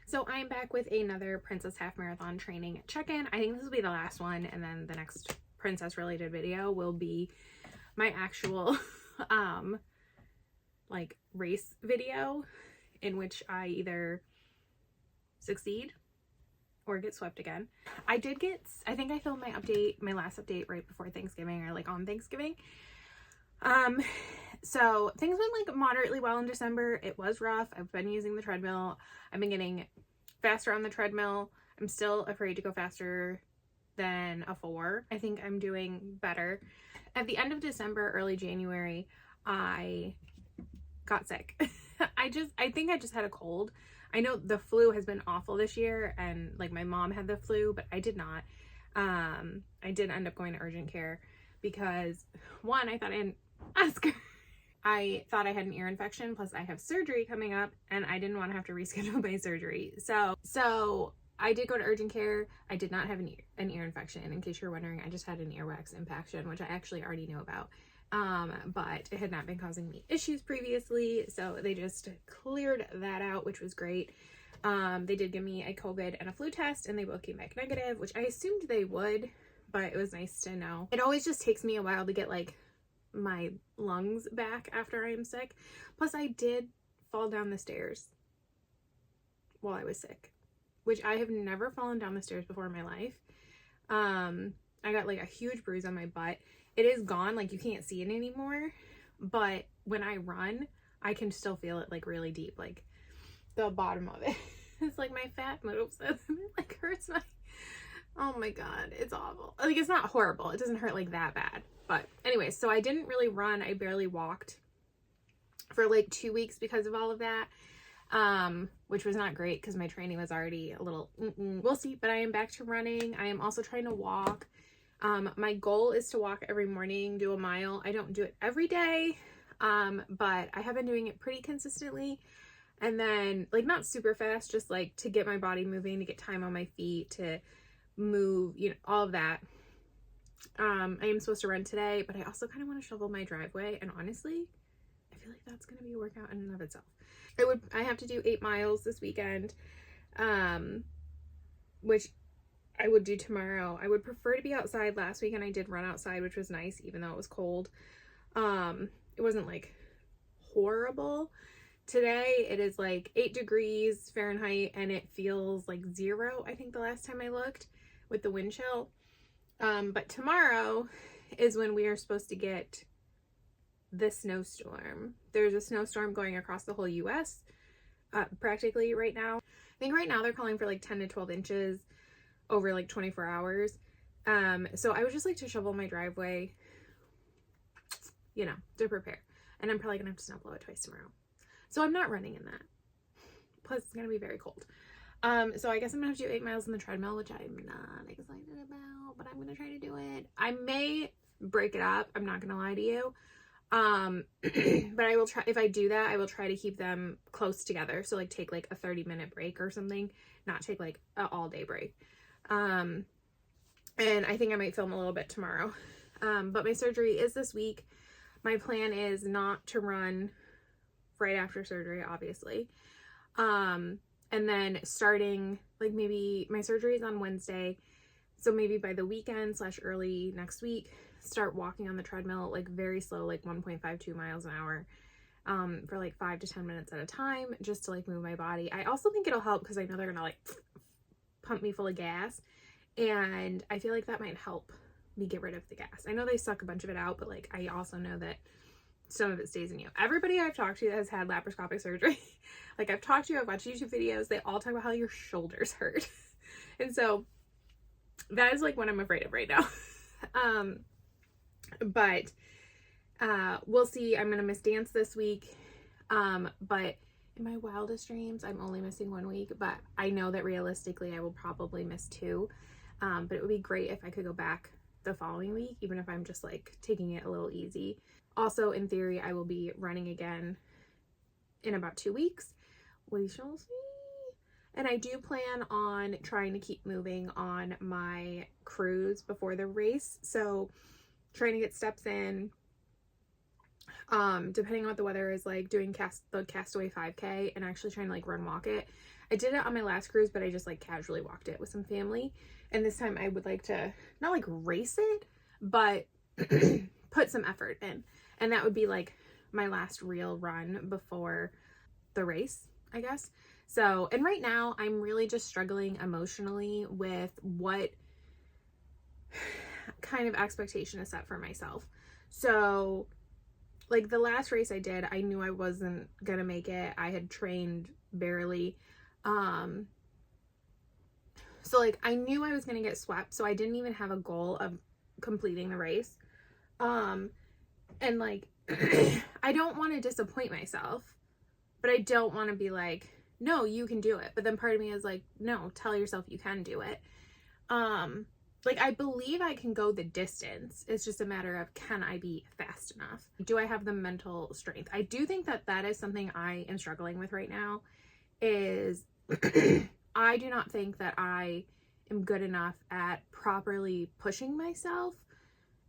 So I'm back with another Princess Half Marathon training check-in. I think this will be the last one, and then the next princess related video will be my actual like race video in which I either succeed or get swept again. I think I filmed my last update right before Thanksgiving, or like on Thanksgiving. So things went like moderately well in December. It was rough. I've been using the treadmill. I've been getting faster on the treadmill. I'm still afraid to go faster than a 4. I think I'm doing better. At the end of December, early January, I got sick. I think I just had a cold. I know the flu has been awful this year, and like my mom had the flu, but I did not. I did end up going to urgent care because one, I thought I didn't ask her. I thought I had an ear infection, plus I have surgery coming up and I didn't want to have to reschedule my surgery. So I did go to urgent care. I did not have an ear infection. In case you're wondering, I just had an earwax impaction, which I actually already knew about. But it had not been causing me issues previously. So they just cleared that out, which was great. They did give me a COVID and a flu test, and they both came back negative, which I assumed they would, but it was nice to know. It always just takes me a while to get like my lungs back after I am sick. Plus I did fall down the stairs while I was sick, which I have never fallen down the stairs before in my life. I got like a huge bruise on my butt. It is gone, like you can't see it anymore, but when I run, I can still feel it like really deep, like the bottom of it. It's like my fat moves, and it like hurts my, oh my god, it's awful. Like it's not horrible, it doesn't hurt like that bad. But anyway, so I didn't really run. I barely walked for like 2 weeks because of all of that, which was not great because my training was already a little, we'll see, but I am back to running. I am also trying to walk. My goal is to walk every morning, do a mile. I don't do it every day, but I have been doing it pretty consistently. And then like not super fast, just like to get my body moving, to get time on my feet, to move, you know, all of that. I am supposed to run today, but I also kind of want to shovel my driveway, and honestly, I feel like that's going to be a workout in and of itself. I have to do 8 miles this weekend, which I would do tomorrow. I would prefer to be outside. Last weekend I did run outside, which was nice, even though it was cold. It wasn't like horrible. Today it is like 8 degrees Fahrenheit and it feels like 0, I think the last time I looked, with the wind chill. But tomorrow is when we are supposed to get the snowstorm. There's a snowstorm going across the whole US practically right now. I think right now they're calling for like 10 to 12 inches over like 24 hours. So I would just like to shovel my driveway, you know, to prepare. And I'm probably gonna have to snowplow it twice tomorrow. So I'm not running in that. Plus it's gonna be very cold. So I guess I'm gonna have to do 8 miles on the treadmill, which I'm not excited about, but I'm gonna try to do it. I may break it up, I'm not gonna lie to you. But I will try, if I do that, I will try to keep them close together. So like take like a 30-minute break or something, not take like an all-day break. And I think I might film a little bit tomorrow. But my surgery is this week. My plan is not to run right after surgery, obviously. And then starting, like maybe my surgery is on Wednesday. So maybe by the weekend / early next week, start walking on the treadmill, like very slow, like 1.52 miles an hour, for like 5 to 10 minutes at a time, just to like move my body. I also think it'll help because I know they're gonna like pump me full of gas. And I feel like that might help me get rid of the gas. I know they suck a bunch of it out, but like I also know that some of it stays in you. Everybody I've talked to that has had laparoscopic surgery, like I've talked to, I've watched YouTube videos, they all talk about how your shoulders hurt. And so that is like what I'm afraid of right now. But we'll see. I'm gonna miss dance this week. But in my wildest dreams, I'm only missing 1 week, but I know that realistically I will probably miss 2. But it would be great if I could go back the following week, even if I'm just like taking it a little easy. Also, in theory, I will be running again in about 2 weeks. We shall see. And I do plan on trying to keep moving on my cruise before the race. So trying to get steps in, depending on what the weather is like, doing the Castaway 5K and actually trying to like run walk it. I did it on my last cruise, but I just like casually walked it with some family. And this time I would like to not like race it, but put some effort in. And that would be like my last real run before the race, I guess. So, and right now I'm really just struggling emotionally with what kind of expectation is set for myself. So like the last race I did, I knew I wasn't gonna make it. I had trained barely. So like I knew I was gonna get swept, so I didn't even have a goal of completing the race. And like I don't want to disappoint myself, but I don't want to be like, no, you can do it. But then part of me is like, no, tell yourself you can do it. Like I believe I can go the distance. It's just a matter of, can I be fast enough? Do I have the mental strength? I do think that that is something I am struggling with right now, is I do not think that I am good enough at properly pushing myself.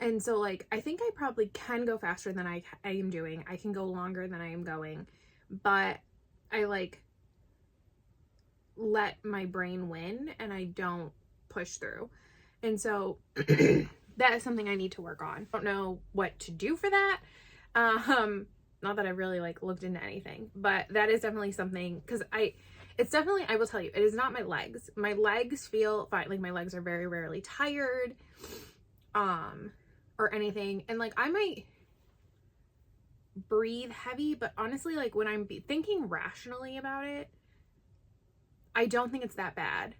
And so like, I think I probably can go faster than I am doing. I can go longer than I am going, but I like let my brain win and I don't push through. And so that is something I need to work on. I don't know what to do for that. Not that I really like looked into anything, but that is definitely something, because it's definitely, I will tell you, it is not my legs. My legs feel fine. Like my legs are very rarely tired, or anything. And like, I might breathe heavy, but honestly, like when I'm thinking rationally about it, I don't think it's that bad.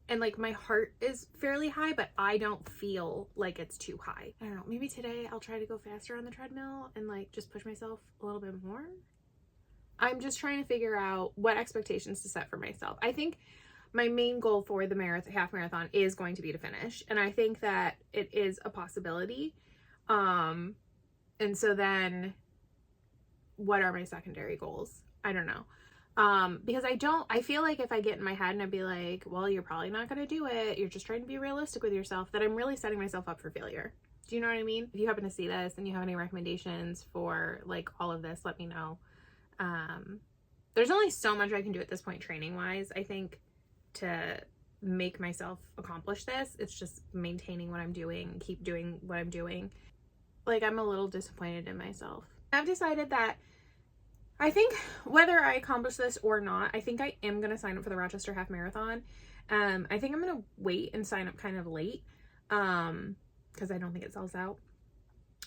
And like my heart is fairly high, but I don't feel like it's too high. I don't know, maybe today I'll try to go faster on the treadmill and like just push myself a little bit more. I'm just trying to figure out what expectations to set for myself. I think my main goal for the half marathon is going to be to finish. And I think that it is a possibility. And so then what are my secondary goals? I don't know. Because I feel like if I get in my head and I'd be like, well, you're probably not going to do it, you're just trying to be realistic with yourself, that I'm really setting myself up for failure. Do you know what I mean? If you happen to see this and you have any recommendations for like all of this, let me know. There's only so much I can do at this point training wise, I think, to make myself accomplish this. It's just maintaining what I'm doing, keep doing what I'm doing. Like, I'm a little disappointed in myself. I've decided that I think whether I accomplish this or not, I think I am going to sign up for the Rochester Half Marathon. I think I'm going to wait and sign up kind of late, because I don't think it sells out.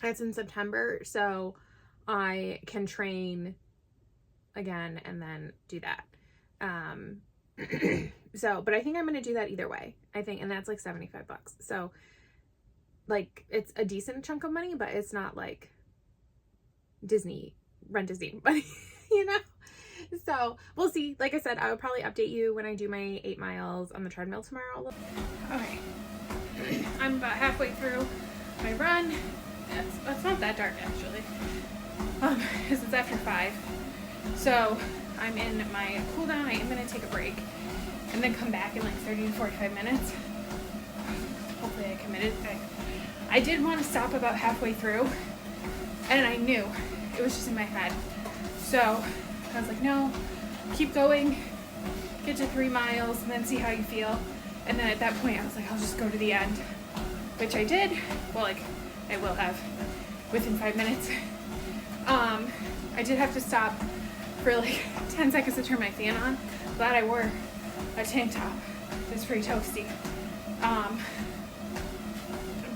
It's in September, so I can train again and then do that. So, but I think I'm going to do that either way. I think, and that's like $75. So like, it's a decent chunk of money, but it's not like runDisney money, you know? So we'll see. Like I said, I will probably update you when I do my 8 miles on the treadmill tomorrow. Okay. I'm about halfway through my run. It's not that dark actually. Because it's after 5. So I'm in my cool down. I am going to take a break and then come back in like 30 to 45 minutes. Hopefully I committed. I did want to stop about halfway through, and I knew it was just in my head. So I was like, no, keep going, get to 3 miles and then see how you feel. And then at that point I was like, I'll just go to the end, which I did. Well, like I will have within 5 minutes. I did have to stop for like 10 seconds to turn my fan on. Glad I wore a tank top. It's pretty toasty.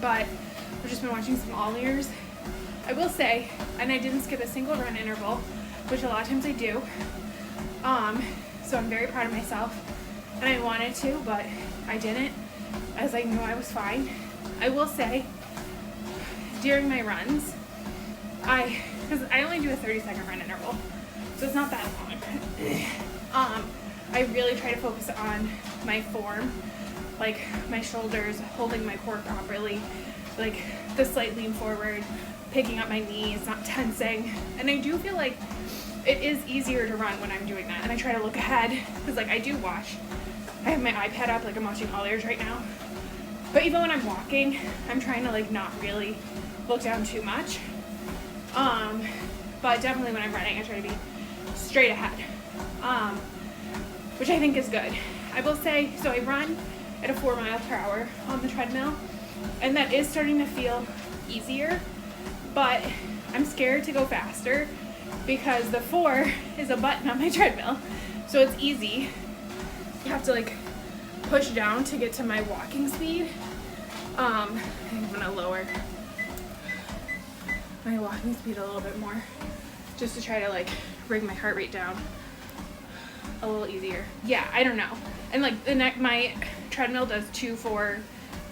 But I've just been watching some all ears. I will say, and I didn't skip a single run interval, which a lot of times I do. So I'm very proud of myself, and I wanted to, but I didn't, as I knew I was fine. I will say, during my runs, because I only do a 30-second run interval, so it's not that long. I really try to focus on my form, like my shoulders, holding my core properly, like the slight lean forward, picking up my knees, not tensing. And I do feel like it is easier to run when I'm doing that. And I try to look ahead, because like I do watch. I have my iPad up, like I'm watching all ears right now. But even when I'm walking, I'm trying to like not really look down too much. But definitely when I'm running, I try to be straight ahead. which I think is good. I will say, so I run at a 4 miles per hour on the treadmill, and that is starting to feel easier, but I'm scared to go faster because the 4 is a button on my treadmill, so it's easy. You have to like push down to get to my walking speed. I think I'm gonna lower my walking speed a little bit more just to try to like bring my heart rate down a little easier. Yeah, I don't know. And like my treadmill does 2, 4,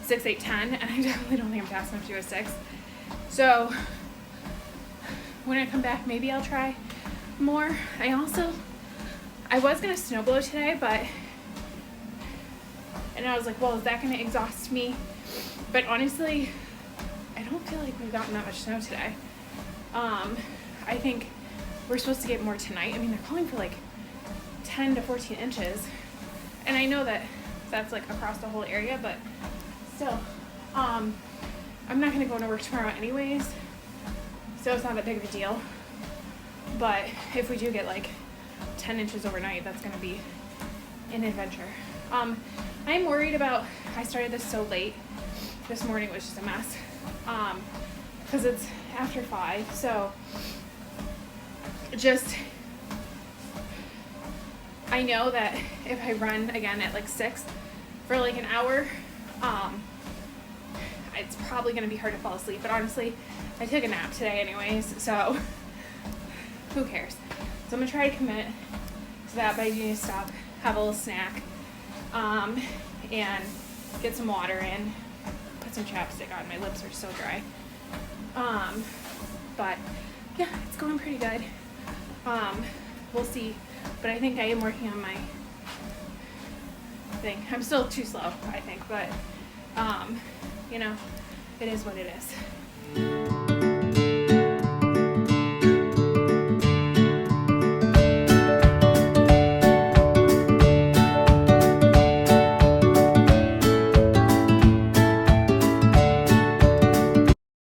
6, 8, 10, and I definitely don't think I'm fast enough to do a 6. So when I come back, maybe I'll try more. I was gonna snow blow today, and I was like, well, is that gonna exhaust me? But honestly, I don't feel like we've gotten that much snow today. I think we're supposed to get more tonight. I mean, they're calling for like 10 to 14 inches. And I know that that's like across the whole area, but still, I'm not gonna go to work tomorrow anyways, so it's not that big of a deal. But if we do get like 10 inches overnight, that's gonna be an adventure. I'm worried about, I started this so late. This morning was just a mess. Because it's after 5, so just, I know that if I run again at like 6 for like an hour, it's probably gonna be hard to fall asleep, but honestly, I took a nap today anyways, so who cares? So I'm gonna try to commit to that, but I do need to stop, have a little snack, and get some water in, put some chapstick on, my lips are so dry. But yeah, it's going pretty good. We'll see, but I think I am working on my thing. I'm still too slow, I think, but you know, it is what it is.